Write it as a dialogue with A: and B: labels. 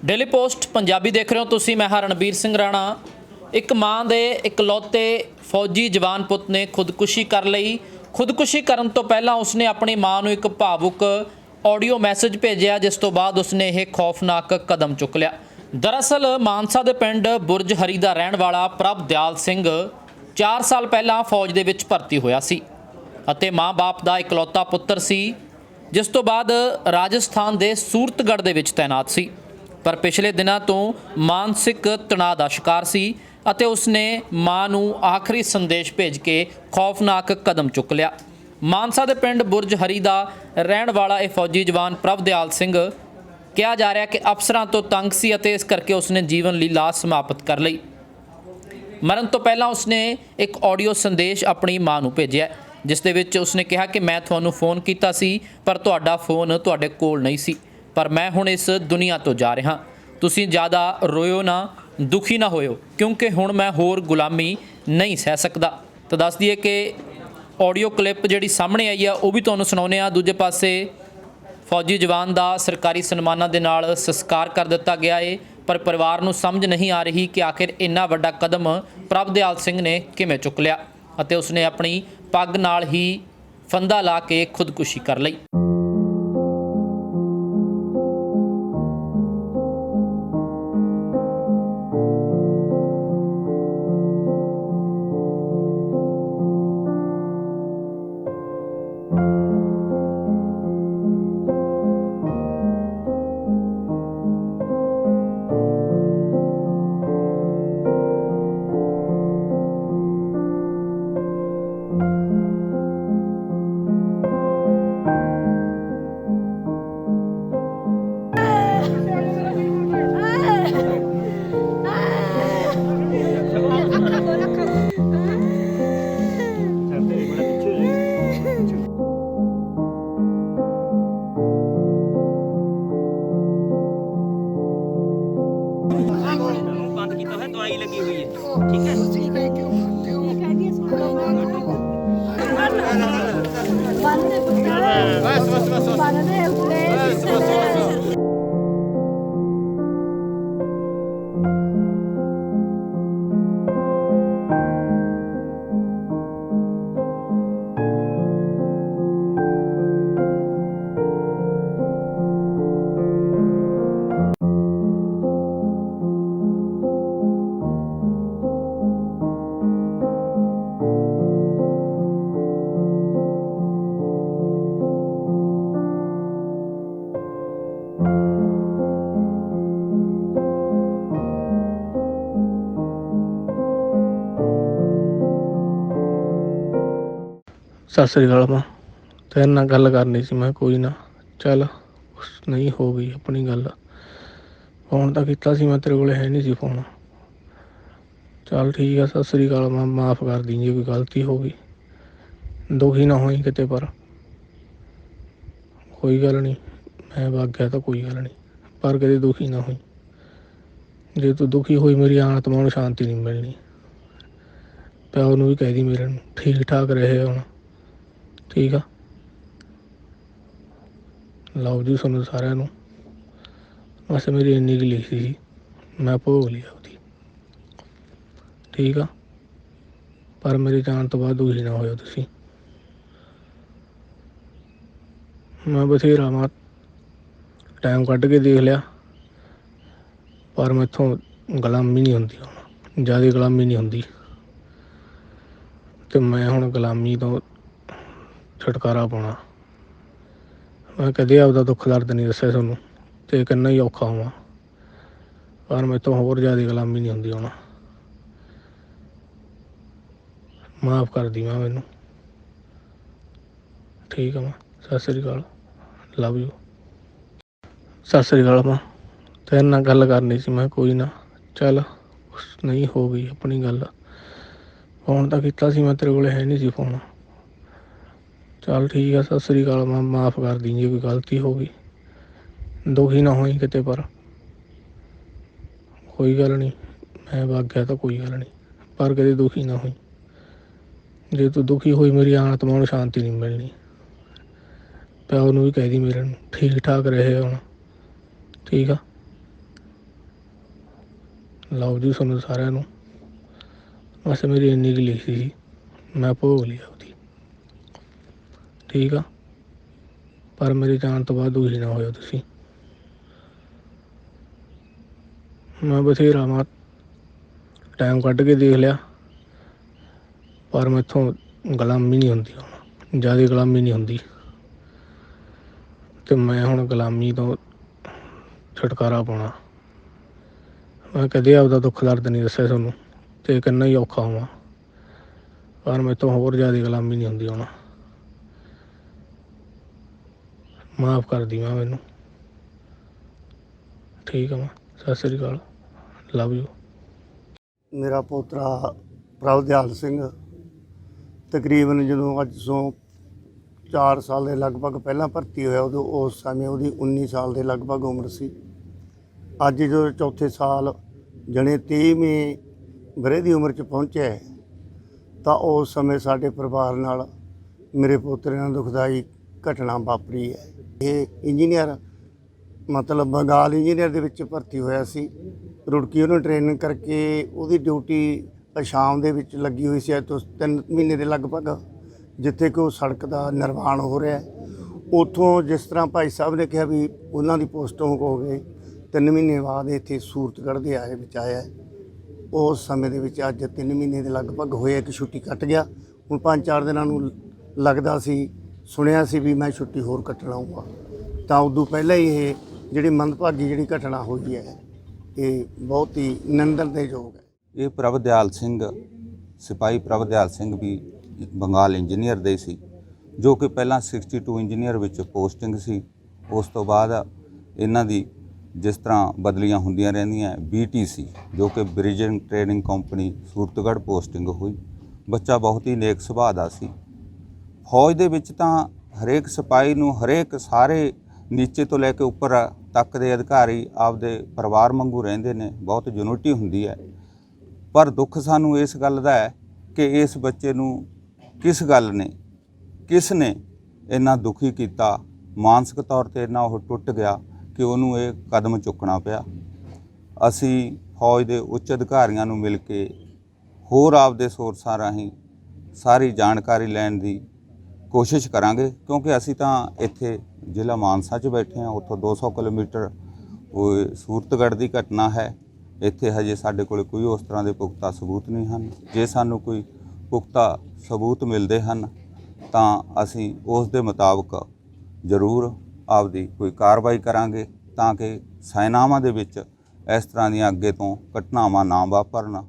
A: Daily post Punjabi देख रहे हो तुसी। मैं रणबीर सिंह राणा। एक माँ के इकलौते फौजी जवान पुत ने खुदकुशी कर ली। खुदकुशी करन तो पहला उसने अपनी माँ को एक भावुक ऑडियो मैसेज भेजा, जिस तो बाद उसने यह खौफनाक कदम चुक लिया। दरअसल मानसा के पिंड बुरज हरी का रहने वाला प्रभदयाल सिंह 4 साल पहला फौज के विच भर्ती होया सी अते माँ बाप का इकलौता पुत्र सी, जिस तो बाद राजस्थान के सूरतगढ़ के विच तैनात सी। पर पिछले दिनों तो मानसिक तनाव का शिकार सी अते उसने मां नूं आखिरी संदेश भेज के खौफनाक कदम चुक लिया। मानसा के पिंड बुरज हरी का रहने वाला यह फौजी जवान प्रभदयाल सिंह कहा जा रहा कि अफसरां तो तंग सी अते इस करके उसने जीवन लीला समाप्त कर ली। मरण तो पहला उसने एक ऑडियो संदेश अपनी मां नूं भेजिया, जिस दे विच उसने कहा कि मैं तुहानूं फोन कीता सी पर तुहाडा फोन तुहाडे कोल नहीं सी, पर मैं हुण इस दुनिया तो जा रहा। तुसीं ज़्यादा रोयो ना, दुखी ना होयो, क्योंकि हुण मैं होर गुलामी नहीं सह सकदा। तो दस दिए कि ऑडियो क्लिप जिहड़ी सामने आई है वह भी तुहानूं सुणाउने आ। दूजे पासे फौजी जवान का सरकारी सन्मानां दे नाल संस्कार कर दिता गया है, पर परिवार नूं समझ नहीं आ रही कि आखिर इन्ना वड्डा कदम प्रभदयाल सिंह ने किवें चुक लिया अते उसने अपनी पग नाल ही फंदा ला के खुदकुशी कर लई।
B: बंद किया है, दवाई लगी हुई है। ठीक है, बस बस बस
C: सत श्री अकाल मां, तेरे नाल गल करनी सी मैं। कोई ना, चल नहीं हो गई अपनी गल। फोन तो किया सी मैं, तेरे कोले है नहीं सी फोन। चल ठीक है, सत श्री अकाल मां, माफ़ कर दी जे कोई गलती हो गई। दुखी ना होई किते, पर कोई गल नहीं, मैं वग गया तो कोई गल नहीं, पर कदे दुखी ना होई। जे तू दुखी होई मेरी आत्मा नूं शांति नहीं मिलनी। प्यो नूं भी कह दी मेरे नूं ठीक ठाक रहे हुण। ठीक आ, लव जी सुनो सारिਆਂ ਨੂੰ। बस मेरी इन्नी की लिखी सी, मैं भोग लिया ਉਹਦੀ। ठीक आ, पर मेरे जान तो बाद दुखी ना होयो तुसीं। मैं बथेरा मैं टाइम कढ के देख लिया, पर मैथों गुलामी नहीं हुंदी हुण, ज़्यादा गुलामी नहीं हुंदी। ते मैं हुण गुलामी तो छुटकारा पाउणा। मैं कदे आपदा दुख दर्द नहीं दस्सिआ तुहानूं, ते किन्ना ही औखा होवां, पर मैथों होर ज़्यादा गुलामी नहीं हुंदी हुण। माफ़ कर दी मां मैनूं। ठीक है मां, सत श्री अकाल, लव यू। सत श्री अकाल मां, तेरे नाल गल करनी सी मैं। कोई ना, चल नहीं हो गई अपनी गल। फोन तो किया सी मैं, तेरे कोले है नहीं सी फोन। चल ठीक है, सत श्री अकाल मां, माफ़ कर दी जे कोई गलती हो गई। दुखी ना होई किते, पर कोई गल नहीं, मैं वग गया तो कोई गल नहीं, पर कदे दुखी ना होई। जे तू दुखी होई मेरी आत्मा नूं शांति नहीं मिलनी। प्यो नूं भी कह दी मेरे नूं ठीक ठाक रहे हुण। ठीक आ, ਲਓ ਜੀ ਤੁਹਾਨੂੰ ਸਾਰਿਆਂ ਨੂੰ। ਬਸ ਮੇਰੀ ਇੰਨੀ ਕੁ ਲਿਖੀ ਸੀ, ਮੈਂ ਭੋਗ ਲਈ ਆਪਦੀ, ਠੀਕ ਆ। ਪਰ ਮੇਰੀ ਜਾਣ ਤੋਂ ਬਾਅਦ ਦੁਖੀ ਨਾ ਹੋਇਓ ਤੁਸੀਂ। ਮੈਂ ਬਥੇਰਾ ਟਾਈਮ ਕੱਢ ਕੇ ਦੇਖ ਲਿਆ, ਪਰ ਮੈਥੋਂ ਗੁਲਾਮੀ ਨਹੀਂ ਹੁੰਦੀ, ਹੁਣ ਜ਼ਿਆਦਾ ਗੁਲਾਮੀ ਨਹੀਂ ਹੁੰਦੀ। ਅਤੇ ਮੈਂ ਹੁਣ ਗੁਲਾਮੀ ਤੋਂ ਛੁਟਕਾਰਾ ਪਾਉਣਾ। ਮੈਂ ਕਦੇ ਆਪਦਾ ਦੁੱਖ ਦਰਦ ਨਹੀਂ ਦੱਸਿਆ ਤੁਹਾਨੂੰ, ਅਤੇ ਕਿੰਨਾ ਹੀ ਔਖਾ ਹੋਵਾਂ, ਪਰ ਮੈਥੋਂ ਹੋਰ ਜ਼ਿਆਦਾ ਗੁਲਾਮੀ ਨਹੀਂ ਹੁੰਦੀ ਹੁਣ। ਮਾਫ਼ ਕਰ ਦੀ ਮਾਂ ਮੈਨੂੰ, ਠੀਕ ਆ ਮਾਂ। ਸਤਿ ਸ਼੍ਰੀ ਅਕਾਲ, ਲਵ ਯੂ।
D: ਮੇਰਾ ਪੋਤਰਾ ਪ੍ਰਭਦਿਆਲ ਸਿੰਘ ਤਕਰੀਬਨ ਜਦੋਂ ਅੱਜ ਤੋਂ 4 ਸਾਲ ਦੇ ਲਗਭਗ ਪਹਿਲਾਂ ਭਰਤੀ ਹੋਇਆ, ਉਦੋਂ ਉਸ ਸਮੇਂ ਉਹਦੀ 19 ਸਾਲ ਦੇ ਲਗਭਗ ਉਮਰ ਸੀ। ਅੱਜ ਜਦੋਂ ਚੌਥੇ ਸਾਲ ਜਣੇ 23ਵੇਂ ਵਰ੍ਹੇ ਦੀ ਉਮਰ 'ਚ ਪਹੁੰਚਿਆ ਹੈ, ਤਾਂ ਉਸ ਸਮੇਂ ਸਾਡੇ ਪਰਿਵਾਰ ਨਾਲ ਮੇਰੇ ਪੋਤਰੇ ਨਾਲ ਦੁਖਦਾਈ ਘਟਨਾ ਵਾਪਰੀ ਹੈ। ਇਹ ਇੰਜੀਨੀਅਰ ਮਤਲਬ ਬੰਗਾਲ ਇੰਜੀਨੀਅਰ ਦੇ ਵਿੱਚ ਭਰਤੀ ਹੋਇਆ ਸੀ। ਰੁੜਕੀ ਉਹਨੂੰ ਟ੍ਰੇਨਿੰਗ ਕਰਕੇ ਉਹਦੀ ਡਿਊਟੀ ਸ਼ਾਮ ਦੇ ਵਿੱਚ ਲੱਗੀ ਹੋਈ ਸੀ, ਅੱਜ ਤੋਂ 3 ਮਹੀਨੇ ਦੇ ਲਗਭਗ, ਜਿੱਥੇ ਕਿ ਉਹ ਸੜਕ ਦਾ ਨਿਰਮਾਣ ਹੋ ਰਿਹਾ। ਉੱਥੋਂ ਜਿਸ ਤਰ੍ਹਾਂ ਭਾਈ ਸਾਹਿਬ ਨੇ ਕਿਹਾ ਵੀ ਉਹਨਾਂ ਦੀ ਪੋਸਟਿੰਗ ਹੋ ਗਈ, 3 ਮਹੀਨੇ ਬਾਅਦ ਇੱਥੇ ਸੂਰਤਗੜ੍ਹ ਦੇ ਵਿੱਚ ਆਇਆ। ਉਸ ਸਮੇਂ ਦੇ ਵਿੱਚ ਅੱਜ 3 ਮਹੀਨੇ ਦੇ ਲਗਭਗ ਹੋਏ ਕਿ ਛੁੱਟੀ ਕੱਟ ਗਿਆ। ਹੁਣ 5-4 ਦਿਨਾਂ ਨੂੰ ਲੱਗਦਾ ਸੀ, ਸੁਣਿਆ ਸੀ ਵੀ ਮੈਂ ਛੁੱਟੀ ਹੋਰ ਕੱਟ ਲਊਂਗਾ, ਤਾਂ ਉਦੋਂ ਪਹਿਲਾਂ ਹੀ ਇਹ ਜਿਹੜੀ ਮੰਦਭਾਗੀ ਜਿਹੜੀ ਘਟਨਾ ਹੋਈ ਹੈ, ਇਹ ਬਹੁਤ ਹੀ ਨਿੰਦਣਯੋਗ ਹੈ।
E: ਇਹ ਪ੍ਰਭਦਿਆਲ ਸਿੰਘ, ਸਿਪਾਹੀ ਪ੍ਰਭਦਿਆਲ ਸਿੰਘ ਵੀ ਬੰਗਾਲ ਇੰਜੀਨੀਅਰ ਦੇ ਸੀ, ਜੋ ਕਿ ਪਹਿਲਾਂ 62 ਇੰਜੀਨੀਅਰ ਵਿੱਚ ਪੋਸਟਿੰਗ ਸੀ। ਉਸ ਤੋਂ ਬਾਅਦ ਇਹਨਾਂ ਦੀ ਜਿਸ ਤਰ੍ਹਾਂ ਬਦਲੀਆਂ ਹੁੰਦੀਆਂ ਰਹਿੰਦੀਆਂ, BTC ਜੋ ਕਿ ਬ੍ਰਿਜਿੰਗ ਟ੍ਰੇਨਿੰਗ ਕੰਪਨੀ ਸੂਰਤਗੜ੍ਹ ਪੋਸਟਿੰਗ ਹੋਈ। ਬੱਚਾ ਬਹੁਤ ਹੀ ਨੇਕ ਸੁਭਾਅ ਦਾ ਸੀ। ਫੌਜ ਦੇ ਵਿੱਚ ਤਾਂ ਹਰੇਕ ਸਿਪਾਹੀ ਨੂੰ ਹਰੇਕ ਸਾਰੇ ਨੀਚੇ ਤੋਂ ਲੈ ਕੇ ਉੱਪਰ ਤੱਕ ਦੇ ਅਧਿਕਾਰੀ ਆਪਦੇ ਪਰਿਵਾਰ ਵਾਂਗੂ ਰਹਿੰਦੇ ਨੇ, ਬਹੁਤ ਯੂਨਿਟੀ ਹੁੰਦੀ ਹੈ। ਪਰ ਦੁੱਖ ਸਾਨੂੰ ਇਸ ਗੱਲ ਦਾ ਹੈ ਕਿ ਇਸ ਬੱਚੇ ਨੂੰ ਕਿਸ ਗੱਲ ਨੇ, ਕਿਸ ਨੇ ਇੰਨਾ ਦੁਖੀ ਕੀਤਾ, ਮਾਨਸਿਕ ਤੌਰ 'ਤੇ ਇੰਨਾ ਉਹ ਟੁੱਟ ਗਿਆ ਕਿ ਉਹਨੂੰ ਇਹ ਕਦਮ ਚੁੱਕਣਾ ਪਿਆ। ਅਸੀਂ ਫੌਜ ਦੇ ਉੱਚ ਅਧਿਕਾਰੀਆਂ ਨੂੰ ਮਿਲ ਕੇ ਹੋਰ ਆਪਦੇ ਸੋਰਸਾਂ ਰਾਹੀਂ ਸਾਰੀ ਜਾਣਕਾਰੀ ਲੈਣ ਦੀ ਕੋਸ਼ਿਸ਼ ਕਰਾਂਗੇ, ਕਿਉਂਕਿ ਅਸੀਂ ਤਾਂ ਇੱਥੇ ਜ਼ਿਲ੍ਹਾ ਮਾਨਸਾ 'ਚ ਬੈਠੇ ਹਾਂ। ਉੱਥੋਂ 200 ਕਿਲੋਮੀਟਰ ਉਹ ਸੂਰਤਗੜ੍ਹ ਦੀ ਘਟਨਾ ਹੈ। ਇੱਥੇ ਹਜੇ ਸਾਡੇ ਕੋਲ ਕੋਈ ਉਸ ਤਰ੍ਹਾਂ ਦੇ ਪੁਖਤਾ ਸਬੂਤ ਨਹੀਂ ਹਨ। ਜੇ ਸਾਨੂੰ ਕੋਈ ਪੁਖਤਾ ਸਬੂਤ ਮਿਲਦੇ ਹਨ ਤਾਂ ਅਸੀਂ ਉਸ ਦੇ ਮੁਤਾਬਕ ਜ਼ਰੂਰ ਆਪਦੀ ਕੋਈ ਕਾਰਵਾਈ ਕਰਾਂਗੇ, ਤਾਂ ਕਿ ਸੈਨਾਵਾਂ ਦੇ ਵਿੱਚ ਇਸ ਤਰ੍ਹਾਂ ਦੀਆਂ ਅੱਗੇ ਤੋਂ ਘਟਨਾਵਾਂ ਨਾ ਵਾਪਰਨ।